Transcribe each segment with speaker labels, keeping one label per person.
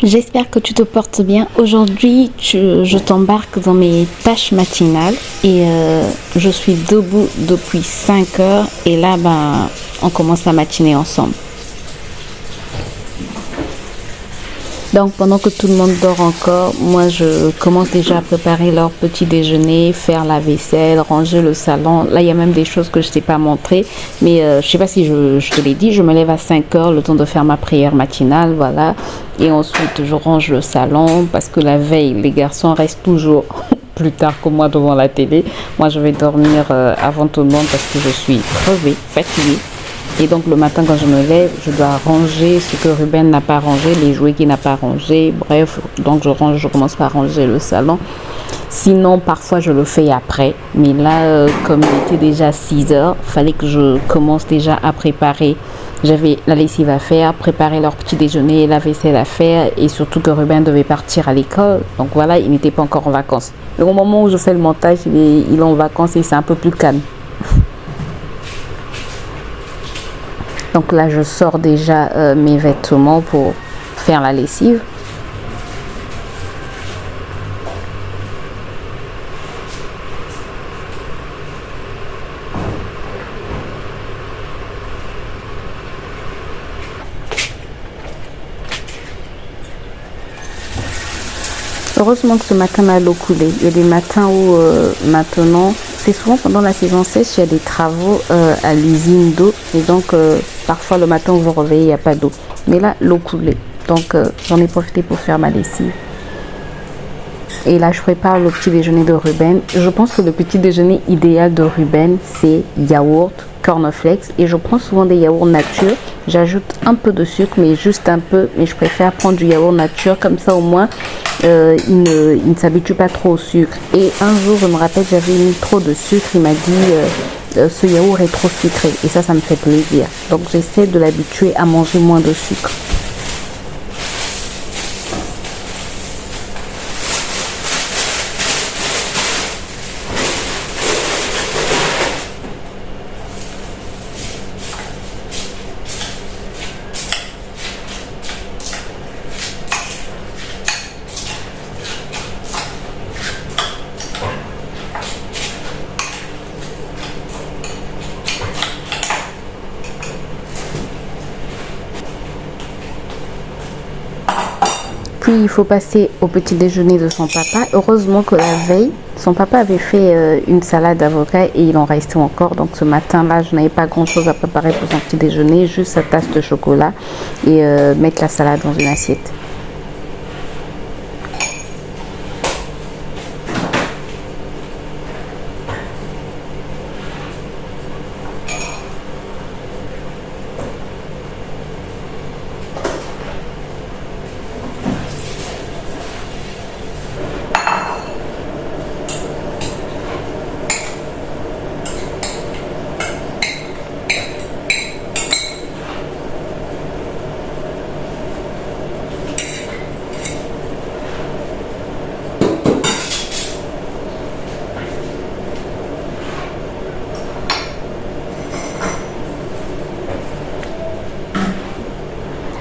Speaker 1: J'espère que tu te portes bien. Aujourd'hui, je t'embarque dans mes tâches matinales et je suis debout depuis 5 heures et là, on commence la matinée ensemble. Donc, pendant que tout le monde dort encore, moi, je commence déjà à préparer leur petit déjeuner, faire la vaisselle, ranger le salon. Là, il y a même des choses que je ne t'ai pas montrées, mais je ne sais pas si je te l'ai dit, je me lève à 5 heures, le temps de faire ma prière matinale, voilà. Et ensuite, je range le salon parce que la veille, les garçons restent toujours plus tard que moi devant la télé. Moi, je vais dormir avant tout le monde parce que je suis crevée, fatiguée. Et donc le matin quand je me lève, je dois ranger ce que Ruben n'a pas rangé, les jouets qu'il n'a pas rangé. Bref, donc je commence par ranger le salon. Sinon, parfois je le fais après. Mais là, comme il était déjà 6 heures, fallait que je commence déjà à préparer. J'avais la lessive à faire, préparer leur petit déjeuner, la vaisselle à faire et surtout que Ruben devait partir à l'école. Donc voilà, il n'était pas encore en vacances. Mais au moment où je fais le montage, il est en vacances et c'est un peu plus calme. Donc là, je sors déjà mes vêtements pour faire la lessive. Heureusement que ce matin, là, l'eau coulait. Il y a des matins où maintenant, c'est souvent pendant la saison sèche, il y a des travaux à l'usine d'eau. Et donc, parfois, le matin, vous vous réveillez, il n'y a pas d'eau. Mais là, l'eau coulait. Donc, j'en ai profité pour faire ma lessive. Et là, je prépare le petit déjeuner de Ruben. Je pense que le petit déjeuner idéal de Ruben, c'est yaourt, cornflakes. Et je prends souvent des yaourts nature. J'ajoute un peu de sucre, mais juste un peu. Mais je préfère prendre du yaourt nature. Comme ça, au moins, il ne s'habitue pas trop au sucre. Et un jour, je me rappelle, j'avais mis trop de sucre. Il m'a dit, ce yaourt est trop sucré. Et ça me fait plaisir. Donc, j'essaie de l'habituer à manger moins de sucre. Puis il faut passer au petit déjeuner de son papa. Heureusement que la veille, son papa avait fait une salade d'avocat et il en restait encore. Donc ce matin-là, je n'avais pas grand-chose à préparer pour son petit déjeuner, juste sa tasse de chocolat et mettre la salade dans une assiette.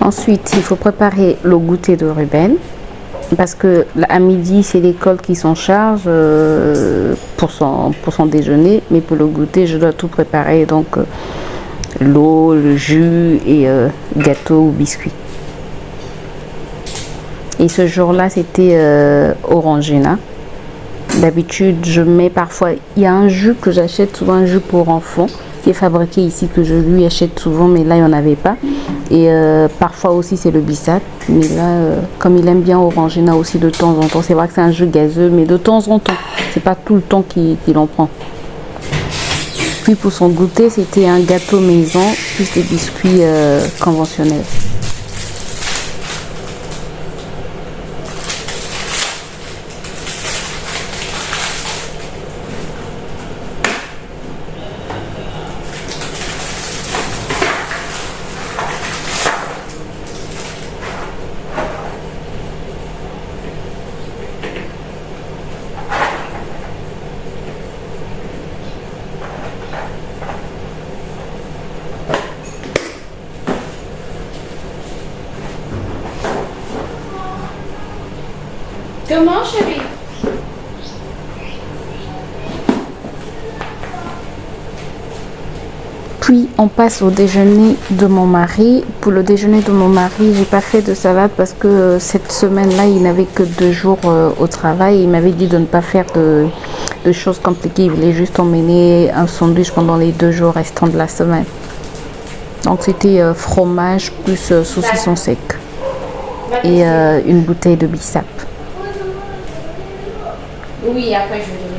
Speaker 1: Ensuite, il faut préparer le goûter de Ruben. Parce que à midi, c'est l'école qui s'en charge pour son déjeuner. Mais pour le goûter, je dois tout préparer. Donc, l'eau, le jus et gâteau ou biscuit. Et ce jour-là, c'était Orangina. D'habitude, je mets parfois... Il y a un jus que j'achète souvent, un jus pour enfants, qui est fabriqué ici, que je lui achète souvent, mais là, il n'y en avait pas. Et parfois aussi, c'est le bissap. Mais là, comme il aime bien Orangina aussi de temps en temps, c'est vrai que c'est un jus gazeux, mais de temps en temps. C'est pas tout le temps qu'il en prend. Puis pour son goûter, c'était un gâteau maison, plus des biscuits conventionnels. Comment, chérie? Puis on passe au déjeuner de mon mari. Pour le déjeuner de mon mari, j'ai pas fait de salade parce que cette semaine-là, il n'avait que 2 jours au travail. Il m'avait dit de ne pas faire de choses compliquées. Il voulait juste emmener un sandwich pendant les 2 jours restants de la semaine. Donc c'était fromage plus saucisson sec et une bouteille de bissap. Oui, après je vais te donner.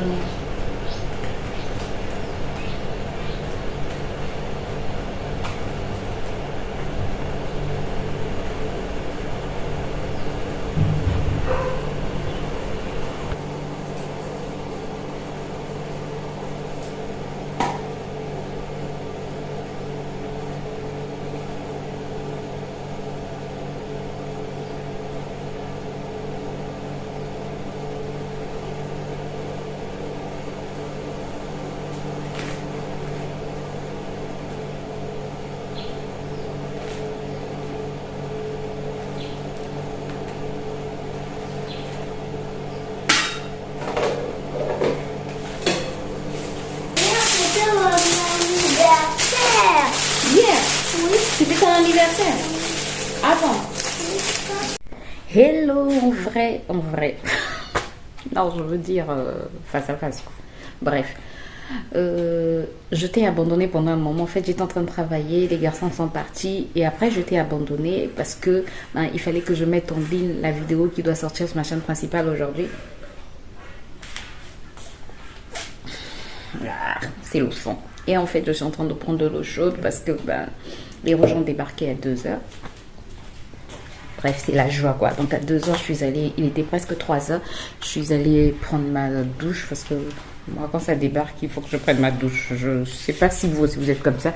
Speaker 1: C'était ton anniversaire. Avant. Hello, en vrai. Non, je veux dire face à face. Bref. Je t'ai abandonné pendant un moment. En fait, j'étais en train de travailler, les garçons sont partis et après je t'ai abandonné parce que il fallait que je mette en ligne la vidéo qui doit sortir sur ma chaîne principale aujourd'hui. C'est l'eau fond. Et en fait, je suis en train de prendre de l'eau chaude parce que les rouges ont débarqué à 2h. Bref, c'est la joie quoi. Donc à 2h, je suis allée, il était presque 3h, je suis allée prendre ma douche parce que moi, quand ça débarque, il faut que je prenne ma douche. Je sais pas si vous êtes comme ça.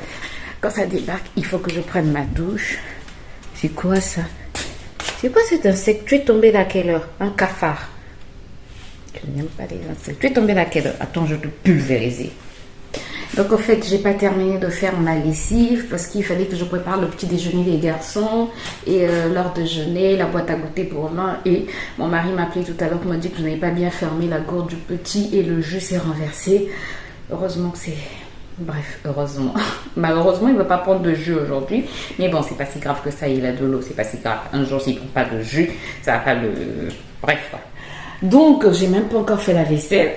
Speaker 1: Quand ça débarque, il faut que je prenne ma douche. C'est quoi ça? C'est quoi cet insecte? Tu es tombé à quelle heure? Un cafard. Je n'aime pas les insectes. Tu es tombé à quelle heure? Attends, je te pulvérise. Donc en fait, j'ai pas terminé de faire ma lessive parce qu'il fallait que je prépare le petit déjeuner des garçons et leur déjeuner, la boîte à goûter pour l'un. Et mon mari m'a appelé tout à l'heure pour me dire que je n'avais pas bien fermé la gourde du petit et le jus s'est renversé. Heureusement que c'est... Bref, heureusement. Malheureusement, il ne va pas prendre de jus aujourd'hui. Mais bon, c'est pas si grave que ça, il a de l'eau, c'est pas si grave. Un jour, s'il ne prend pas de jus, ça va pas le... Bref, quoi. Donc, j'ai même pas encore fait la vaisselle.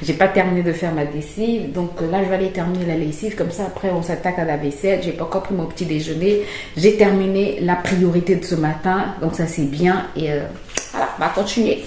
Speaker 1: J'ai pas terminé de faire ma lessive. Donc là, je vais aller terminer la lessive. Comme ça, après, on s'attaque à la vaisselle. J'ai pas encore pris mon petit déjeuner. J'ai terminé la priorité de ce matin. Donc ça, c'est bien. Et voilà, on va continuer.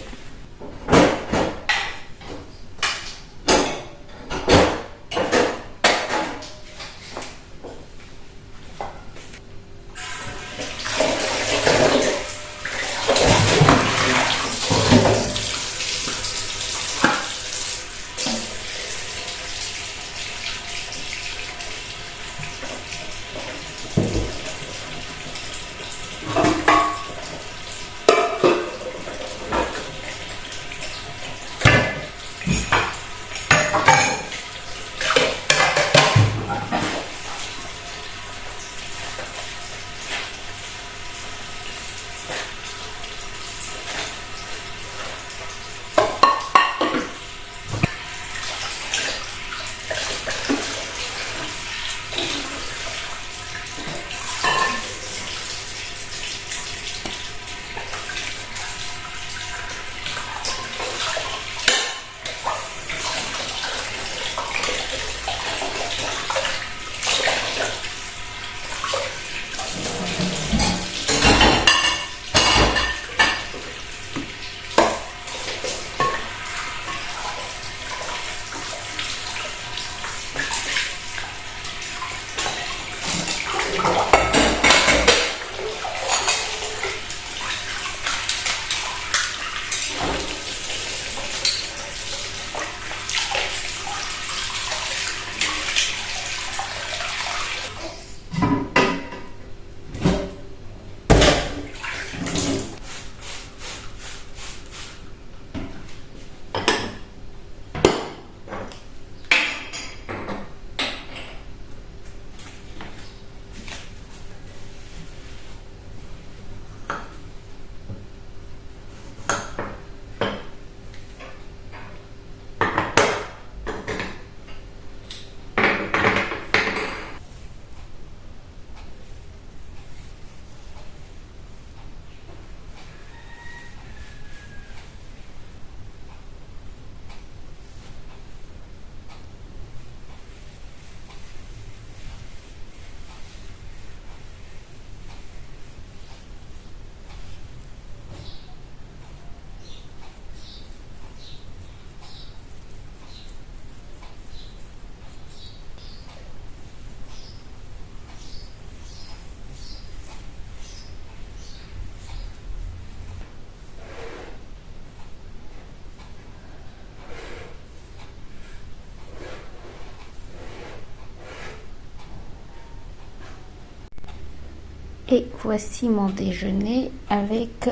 Speaker 1: Et voici mon déjeuner avec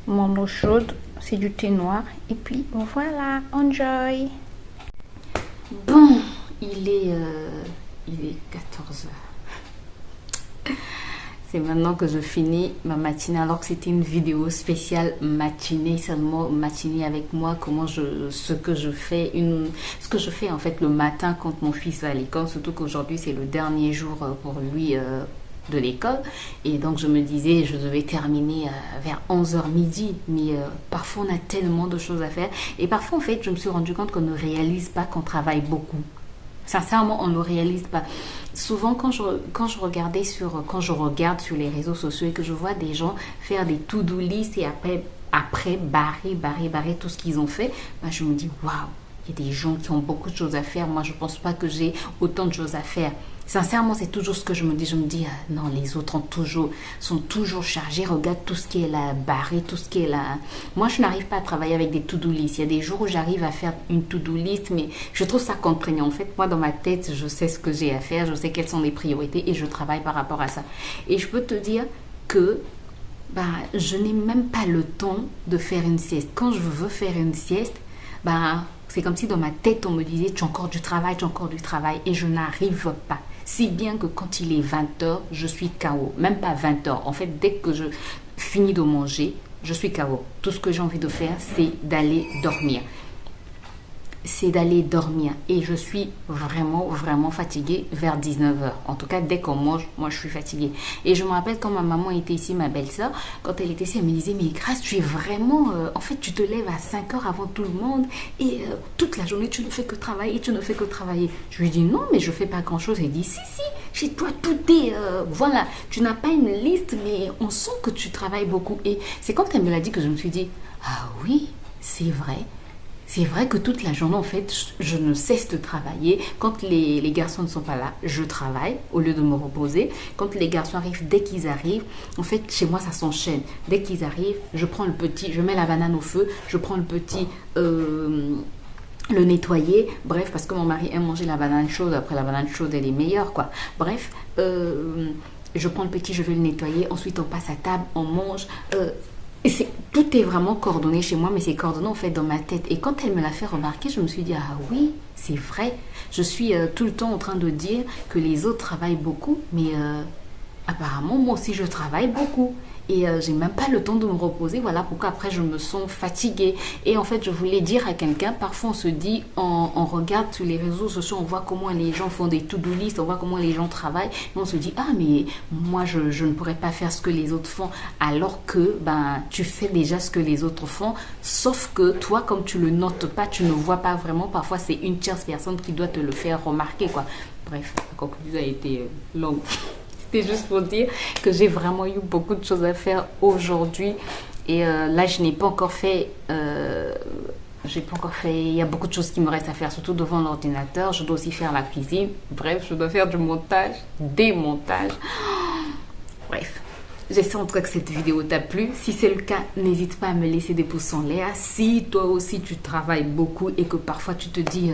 Speaker 1: mon eau chaude. C'est du thé noir. Et puis voilà, enjoy. Bon, il est 14 heures. C'est maintenant que je finis ma matinée, alors que c'était une vidéo spéciale matinée, seulement matinée avec moi, ce que je fais en fait le matin quand mon fils va à l'école, surtout qu'aujourd'hui c'est le dernier jour pour lui de l'école, et donc je me disais je devais terminer vers 11h midi, mais parfois on a tellement de choses à faire, et parfois en fait je me suis rendu compte qu'on ne réalise pas qu'on travaille beaucoup. Sincèrement, on ne le réalise pas. Souvent, quand je regarde sur les réseaux sociaux et que je vois des gens faire des to-do list et après barrer tout ce qu'ils ont fait, bah, je me dis, waouh, il y a des gens qui ont beaucoup de choses à faire. Moi, je ne pense pas que j'ai autant de choses à faire. Sincèrement, c'est toujours ce que je me dis. Je me dis, non, les autres sont toujours chargés. Regarde tout ce qui est là, barré, tout ce qui est là. Moi, je n'arrive pas à travailler avec des to-do list. Il y a des jours où j'arrive à faire une to-do list, mais je trouve ça contraignant. En fait, moi, dans ma tête, je sais ce que j'ai à faire, je sais quelles sont les priorités et je travaille par rapport à ça. Et je peux te dire que je n'ai même pas le temps de faire une sieste. Quand je veux faire une sieste, c'est comme si dans ma tête, on me disait, tu as encore du travail, et je n'arrive pas. Si bien que quand il est 20h, je suis KO. Même pas 20h. En fait, dès que je finis de manger, je suis KO. Tout ce que j'ai envie de faire, c'est d'aller dormir. Et je suis vraiment fatiguée vers 19h. En tout cas, dès qu'on mange, moi je suis fatiguée. Et je me rappelle quand ma maman était ici, ma belle-sœur, quand elle était ici, elle me disait, mais Grâce, tu es vraiment... en fait, tu te lèves à 5h avant tout le monde et toute la journée, tu ne fais que travailler, Je lui dis, non, mais je fais pas grand-chose. Elle dit, si, chez toi, tout est... voilà, tu n'as pas une liste, mais on sent que tu travailles beaucoup. Et c'est quand elle me l'a dit que je me suis dit, ah oui, c'est vrai. C'est vrai que toute la journée, en fait, je ne cesse de travailler. Quand les garçons ne sont pas là, je travaille au lieu de me reposer. Quand les garçons arrivent, dès qu'ils arrivent, en fait, chez moi, ça s'enchaîne. Dès qu'ils arrivent, je prends le petit, je mets la banane au feu, je prends le petit... le nettoyer, bref, parce que mon mari aime manger la banane chaude. Après, la banane chaude, elle est meilleure, quoi. Bref, je prends le petit, je vais le nettoyer. Ensuite, on passe à table, on mange... tout est vraiment coordonné chez moi, mais c'est coordonné en fait dans ma tête. Et quand elle me l'a fait remarquer, je me suis dit, ah oui, c'est vrai. Je suis tout le temps en train de dire que les autres travaillent beaucoup, mais apparemment, moi aussi, je travaille beaucoup. Et j'ai même pas le temps de me reposer. Voilà pourquoi après, je me sens fatiguée. Et en fait, je voulais dire à quelqu'un, parfois on se dit, on regarde sur les réseaux sociaux, on voit comment les gens font des to-do list, on voit comment les gens travaillent. Et on se dit, ah mais moi, je ne pourrais pas faire ce que les autres font. Alors que tu fais déjà ce que les autres font. Sauf que toi, comme tu le notes pas, tu ne vois pas vraiment. Parfois, c'est une tierce personne qui doit te le faire remarquer, quoi. Bref, la conclusion a été longue. C'était juste pour dire que j'ai vraiment eu beaucoup de choses à faire aujourd'hui. Et là, je n'ai pas encore fait... il y a beaucoup de choses qui me restent à faire, surtout devant l'ordinateur. Je dois aussi faire la cuisine. Bref, je dois faire du montage, des montages. Bref, j'espère en tout cas que cette vidéo t'a plu. Si c'est le cas, n'hésite pas à me laisser des pouces en l'air. Si toi aussi tu travailles beaucoup et que parfois tu te dis...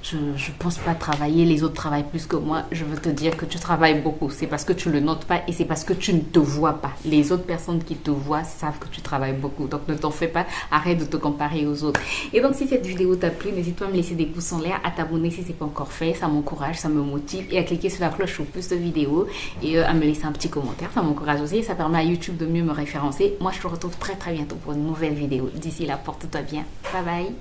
Speaker 1: je ne pense pas travailler, les autres travaillent plus que moi, je veux te dire que tu travailles beaucoup. C'est parce que tu ne le notes pas et c'est parce que tu ne te vois pas. Les autres personnes qui te voient savent que tu travailles beaucoup. Donc ne t'en fais pas, arrête de te comparer aux autres. Et donc si cette vidéo t'a plu, n'hésite pas à me laisser des pouces en l'air, à t'abonner si ce n'est pas encore fait. Ça m'encourage, ça me motive. Et à cliquer sur la cloche pour plus de vidéos et à me laisser un petit commentaire. Ça m'encourage aussi et ça permet à YouTube de mieux me référencer. Moi je te retrouve très bientôt pour une nouvelle vidéo. D'ici là, porte-toi bien. Bye bye.